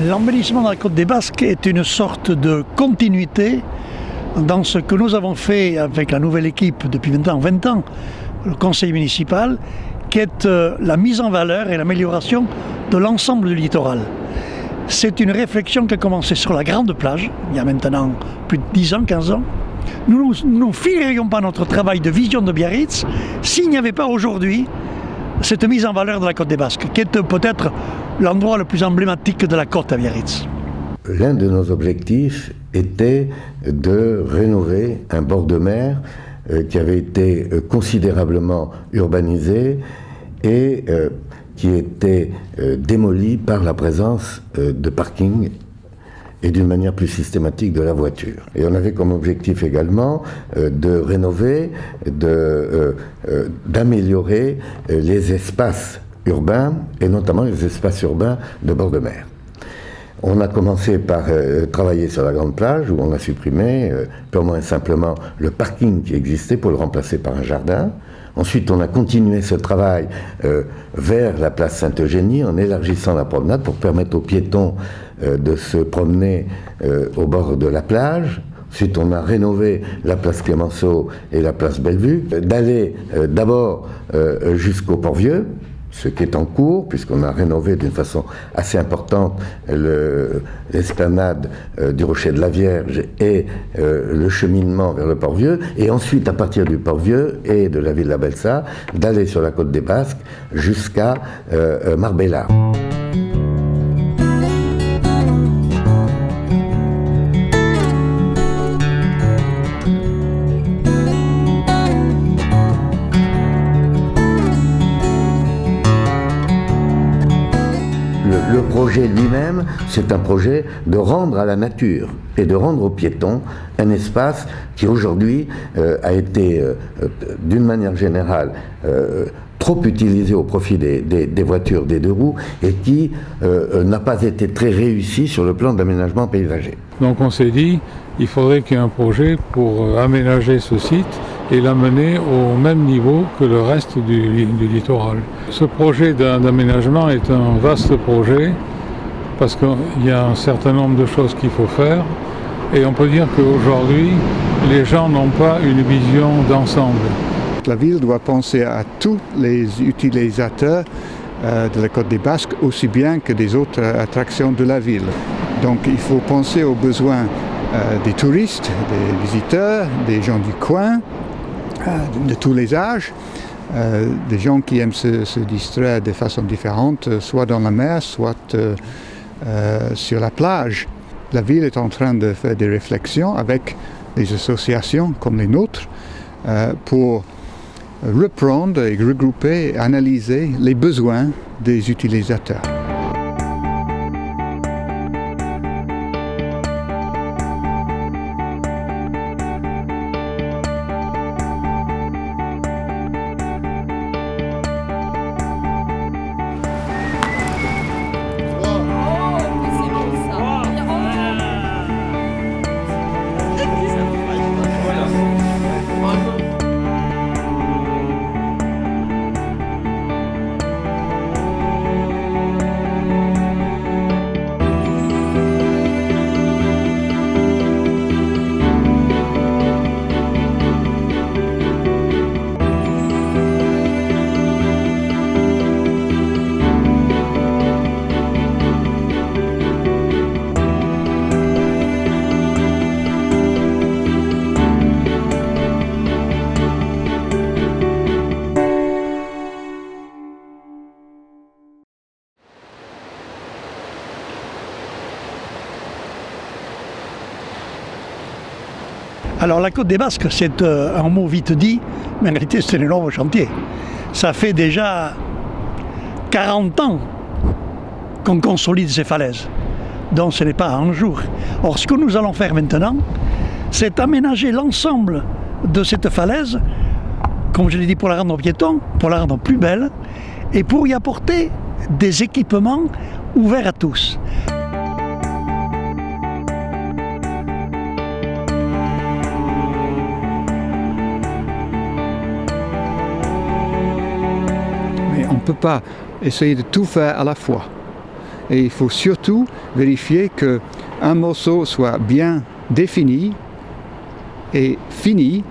L'embellissement de la Côte des Basques est une sorte de continuité dans ce que nous avons fait avec la nouvelle équipe depuis 20 ans, le conseil municipal, qui est la mise en valeur et l'amélioration de l'ensemble du littoral. C'est une réflexion qui a commencé sur la grande plage, il y a maintenant plus de 10 ans, 15 ans. Nous ne finirions pas notre travail de vision de Biarritz s'il n'y avait pas aujourd'hui cette mise en valeur de la Côte des Basques, qui est peut-être l'endroit le plus emblématique de la côte à Biarritz. L'un de nos objectifs était de rénover un bord de mer qui avait été considérablement urbanisé et qui était démoli par la présence de parkings et d'une manière plus systématique de la voiture. Et on avait comme objectif également de rénover, d'améliorer les espaces urbains, et notamment les espaces urbains de bord de mer. On a commencé par travailler sur la grande plage, où on a supprimé purement et simplement le parking qui existait pour le remplacer par un jardin. Ensuite, on a continué ce travail vers la place Sainte-Eugénie en élargissant la promenade pour permettre aux piétons de se promener au bord de la plage. Ensuite, on a rénové la place Clémenceau et la place Bellevue, d'aller d'abord jusqu'au Port-Vieux, ce qui est en cours, puisqu'on a rénové d'une façon assez importante l'esplanade du Rocher de la Vierge et le cheminement vers le Port-Vieux, et ensuite, à partir du Port-Vieux et de la ville de Belsa, d'aller sur la côte des Basques jusqu'à Marbella. Le projet lui-même, c'est un projet de rendre à la nature et de rendre aux piétons un espace qui aujourd'hui a été, d'une manière générale, trop utilisé au profit des voitures des deux roues et qui n'a pas été très réussi sur le plan d'aménagement paysager. Donc on s'est dit, il faudrait qu'il y ait un projet pour aménager ce site et l'amener au même niveau que le reste du littoral. Ce projet d'aménagement est un vaste projet parce qu'il y a un certain nombre de choses qu'il faut faire et on peut dire qu'aujourd'hui, les gens n'ont pas une vision d'ensemble. La ville doit penser à tous les utilisateurs de la Côte des Basques aussi bien que des autres attractions de la ville. Donc il faut penser aux besoins des touristes, des visiteurs, des gens du coin, de tous les âges, des gens qui aiment se distraire de façon différente, soit dans la mer, soit sur la plage. La ville est en train de faire des réflexions avec des associations comme les nôtres pour reprendre et regrouper, analyser les besoins des utilisateurs. Alors la Côte des Basques, c'est un mot vite dit, mais en réalité c'est un énorme chantier. Ça fait déjà 40 ans qu'on consolide ces falaises, donc ce n'est pas un jour. Or ce que nous allons faire maintenant, c'est aménager l'ensemble de cette falaise, comme je l'ai dit, pour la rendre piéton, pour la rendre plus belle, et pour y apporter des équipements ouverts à tous. On ne peut pas essayer de tout faire à la fois. et il faut surtout vérifier qu'un morceau soit bien défini et fini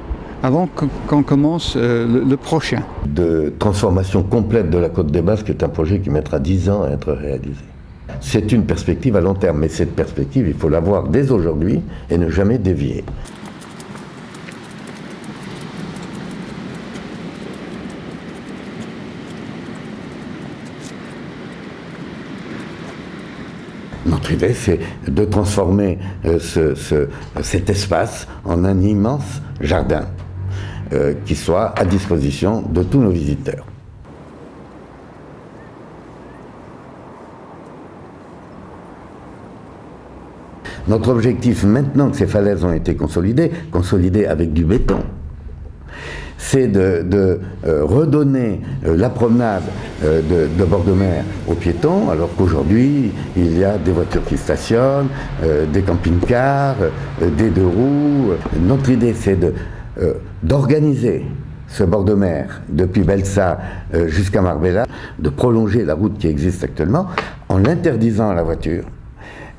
avant qu'on commence le prochain. De transformation complète de la Côte des Basques est un projet qui mettra 10 ans à être réalisé. C'est une perspective à long terme, mais cette perspective, il faut l'avoir dès aujourd'hui et ne jamais dévier. Notre idée, c'est de transformer cet espace en un immense jardin qui soit à disposition de tous nos visiteurs. Notre objectif, maintenant que ces falaises ont été consolidées avec du béton, c'est de redonner la promenade de bord de mer aux piétons, alors qu'aujourd'hui, il y a des voitures qui stationnent, des camping-cars, des deux roues. Notre idée, c'est d'organiser ce bord de mer depuis Belsa jusqu'à Marbella, de prolonger la route qui existe actuellement en l'interdisant à la voiture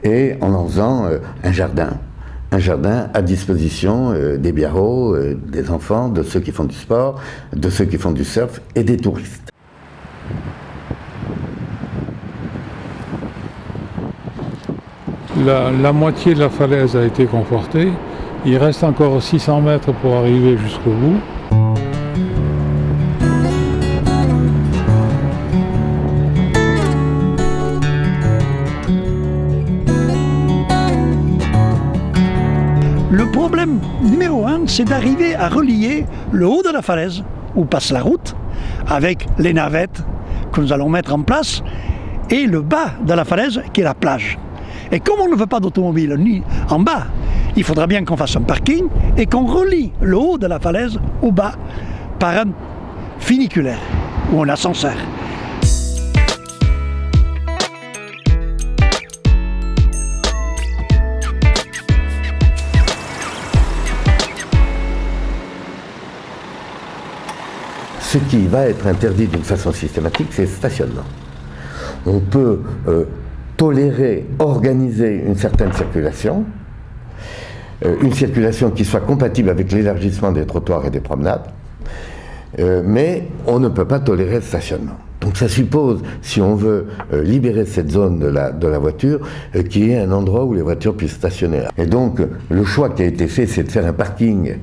et en faisant un jardin à disposition des biarros, des enfants, de ceux qui font du sport, de ceux qui font du surf et des touristes. La moitié de la falaise a été confortée. Il reste encore 600 mètres pour arriver jusqu'au bout. Le problème numéro 1, c'est d'arriver à relier le haut de la falaise, où passe la route, avec les navettes que nous allons mettre en place, et le bas de la falaise, qui est la plage. Et comme on ne veut pas d'automobile ni en bas, il faudra bien qu'on fasse un parking et qu'on relie le haut de la falaise au bas par un funiculaire ou un ascenseur. Ce qui va être interdit d'une façon systématique, c'est le stationnement. On peut tolérer, organiser une certaine circulation qui soit compatible avec l'élargissement des trottoirs et des promenades, mais on ne peut pas tolérer le stationnement. Donc ça suppose, si on veut libérer cette zone de la voiture, qu'il y ait un endroit où les voitures puissent stationner. Et donc le choix qui a été fait, c'est de faire un parking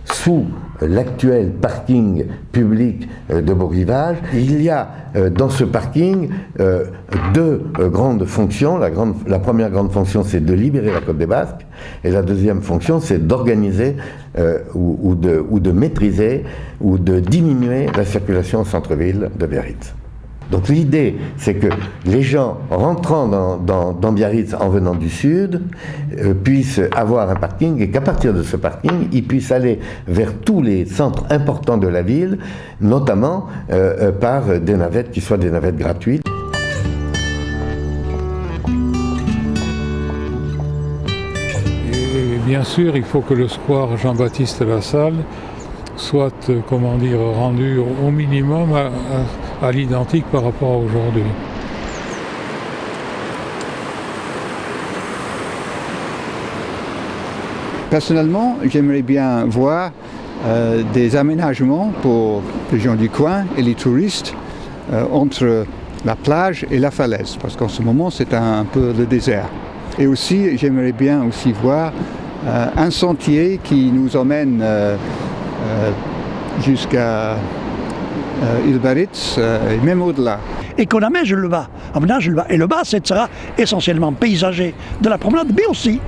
sous l'actuel parking public de Beau-Rivage. Il y a dans ce parking deux grandes fonctions. La première grande fonction, c'est de libérer la Côte des Basques, et la deuxième fonction, c'est d'organiser ou de maîtriser ou de diminuer la circulation au centre-ville de Biarritz. Donc l'idée, c'est que les gens rentrant dans Biarritz en venant du sud puissent avoir un parking et qu'à partir de ce parking, ils puissent aller vers tous les centres importants de la ville, notamment par des navettes qui soient des navettes gratuites. Et bien sûr, il faut que le square Jean-Baptiste Lassalle soit, rendu au minimum à l'identique par rapport à aujourd'hui. Personnellement, j'aimerais bien voir des aménagements pour les gens du coin et les touristes entre la plage et la falaise, parce qu'en ce moment c'est un peu le désert. Et aussi, j'aimerais bien aussi voir un sentier qui nous emmène jusqu'à Ilbaritz et même au-delà. Et qu'on aménage le bas. Et le bas, ce sera essentiellement paysager de la promenade, mais aussi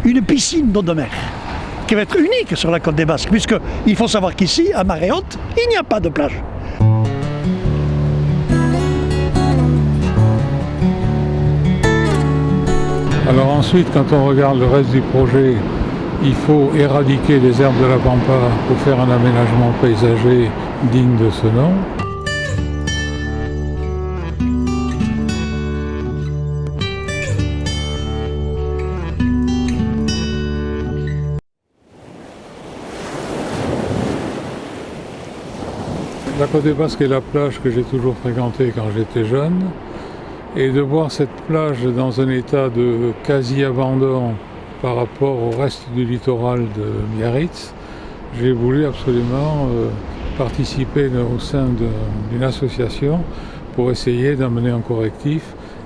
une piscine d'eau de mer, qui va être unique sur la Côte des Basques, puisqu'il faut savoir qu'ici, à marée haute, il n'y a pas de plage. Alors ensuite, quand on regarde le reste du projet, il faut éradiquer les herbes de la pampa pour faire un aménagement paysager digne de ce nom. La Côte des Basques est la plage que j'ai toujours fréquentée quand j'étais jeune. Et de voir cette plage dans un état de quasi-abandon par rapport au reste du littoral de Biarritz, j'ai voulu absolument participer au sein d'une association pour essayer d'amener un correctif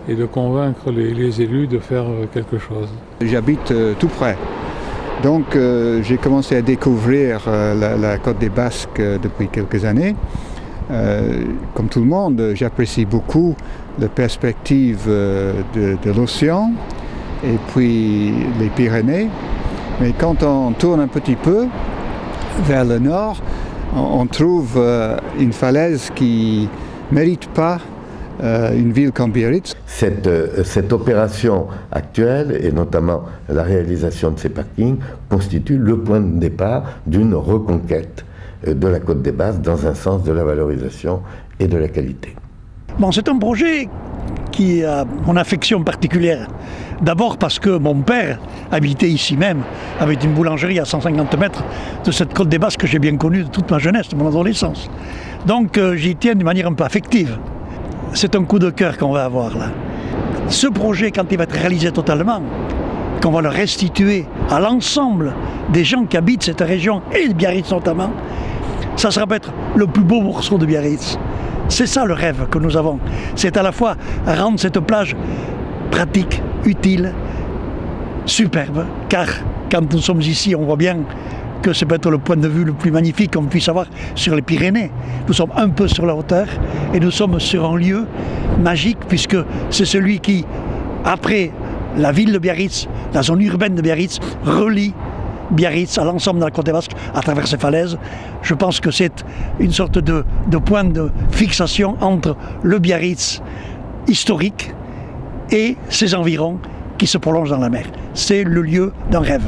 et de convaincre les élus de faire quelque chose. J'habite tout près. Donc j'ai commencé à découvrir la côte des Basques depuis quelques années. Comme tout le monde, j'apprécie beaucoup la perspective de l'océan et puis les Pyrénées. Mais quand on tourne un petit peu vers le nord, on trouve une falaise qui ne mérite pas une ville comme Biarritz. Cette opération actuelle, et notamment la réalisation de ces parkings, constitue le point de départ d'une reconquête de la Côte des Basques dans un sens de la valorisation et de la qualité. Bon, c'est un projet qui a mon affection particulière. D'abord parce que mon père habitait ici même, avec une boulangerie à 150 mètres de cette Côte des Basques que j'ai bien connue de toute ma jeunesse, de mon adolescence. Donc j'y tiens d'une manière un peu affective. C'est un coup de cœur qu'on va avoir là. Ce projet, quand il va être réalisé totalement, qu'on va le restituer à l'ensemble des gens qui habitent cette région, et de Biarritz notamment, ça sera peut-être le plus beau morceau de Biarritz. C'est ça le rêve que nous avons. C'est à la fois rendre cette plage pratique, utile, superbe, car quand nous sommes ici, on voit bien que c'est peut-être le point de vue le plus magnifique qu'on puisse avoir sur les Pyrénées. Nous sommes un peu sur la hauteur et nous sommes sur un lieu magique puisque c'est celui qui, après la ville de Biarritz, la zone urbaine de Biarritz, relie Biarritz à l'ensemble de la Côte des Basques à travers ces falaises. Je pense que c'est une sorte de point de fixation entre le Biarritz historique et ses environs qui se prolongent dans la mer. C'est le lieu d'un rêve.